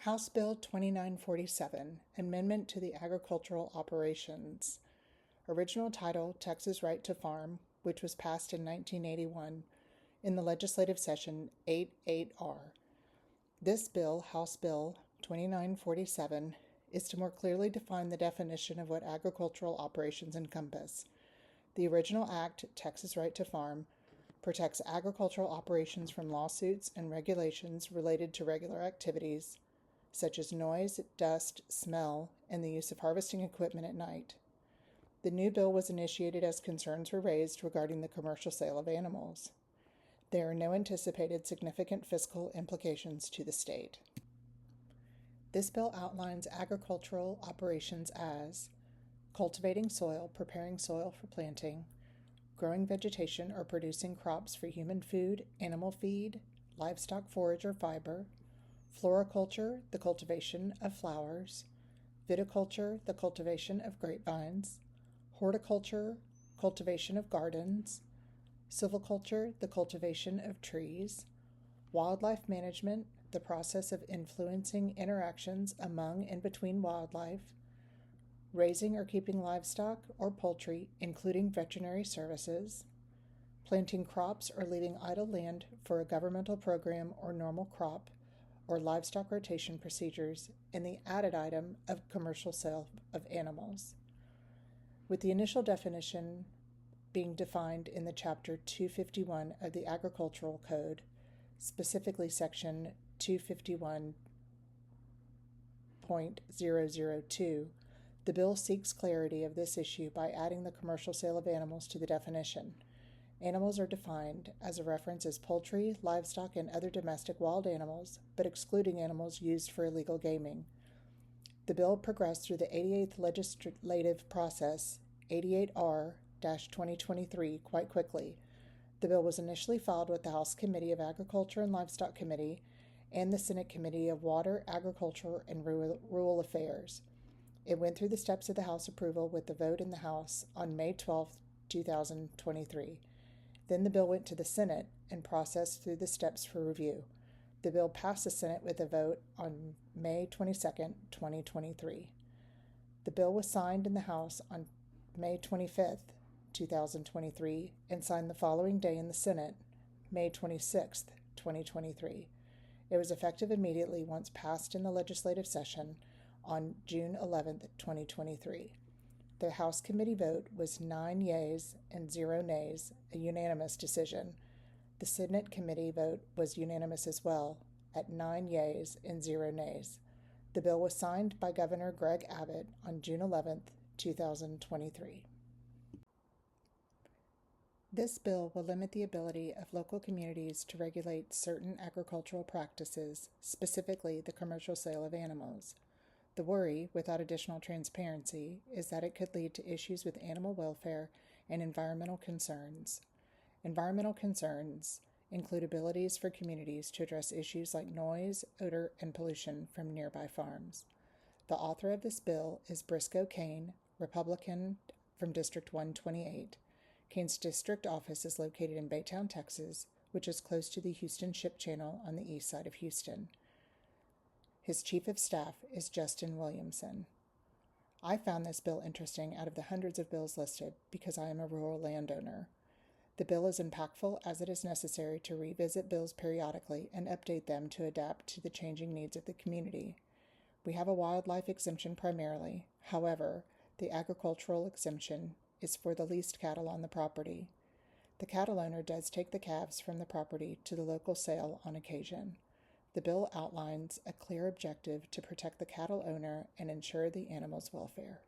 House Bill 2947, Amendment to the Agricultural Operations. Original title, Texas Right to Farm, which was passed in 1981 in the legislative session 88R. This bill, House Bill 2947, is to more clearly define the definition of what agricultural operations encompass. The original act, Texas Right to Farm, protects agricultural operations from lawsuits and regulations related to regular activities, such as noise, dust, smell, and the use of harvesting equipment at night. The new bill was initiated as concerns were raised regarding the commercial sale of animals. There are no anticipated significant fiscal implications to the state. This bill outlines agricultural operations as cultivating soil, preparing soil for planting, growing vegetation or producing crops for human food, animal feed, livestock forage or fiber, floriculture, the cultivation of flowers, viticulture, the cultivation of grapevines, horticulture, cultivation of gardens, silviculture, the cultivation of trees, wildlife management, the process of influencing interactions among and between wildlife, raising or keeping livestock or poultry, including veterinary services, planting crops or leaving idle land for a governmental program or normal crop or livestock rotation procedures, and the added item of commercial sale of animals. With the initial definition being defined in the Chapter 251 of the Agricultural Code, specifically Section 251.002, the bill seeks clarity of this issue by adding the commercial sale of animals to the definition. Animals are defined as a reference as poultry, livestock, and other domestic wild animals, but excluding animals used for illegal gaming. The bill progressed through the 88th legislative process, 88R-2023, quite quickly. The bill was initially filed with the House Committee of Agriculture and Livestock Committee and the Senate Committee of Water, Agriculture, and Rural Affairs. It went through the steps of the House approval with the vote in the House on May 12, 2023. Then the bill went to the Senate and processed through the steps for review. The bill passed the Senate with a vote on May 22, 2023. The bill was signed in the House on May 25, 2023, and signed the following day in the Senate, May 26, 2023. It was effective immediately once passed in the legislative session on June 11, 2023. The House committee vote was 9 yeas and 0 nays, a unanimous decision. The Senate committee vote was unanimous as well, at 9 yeas and 0 nays. The bill was signed by Governor Greg Abbott on June 11, 2023. This bill will limit the ability of local communities to regulate certain agricultural practices, specifically the commercial sale of animals. The worry, without additional transparency, is that it could lead to issues with animal welfare and environmental concerns. Environmental concerns include abilities for communities to address issues like noise, odor, and pollution from nearby farms. The author of this bill is Briscoe Cain, Republican from District 128. Cain's district office is located in Baytown, Texas, which is close to the Houston Ship Channel on the east side of Houston. His chief of staff is Justin Williamson. I found this bill interesting out of the hundreds of bills listed because I am a rural landowner. The bill is impactful as it is necessary to revisit bills periodically and update them to adapt to the changing needs of the community. We have a wildlife exemption primarily. However, the agricultural exemption is for the leased cattle on the property. The cattle owner does take the calves from the property to the local sale on occasion. The bill outlines a clear objective to protect the cattle owner and ensure the animal's welfare.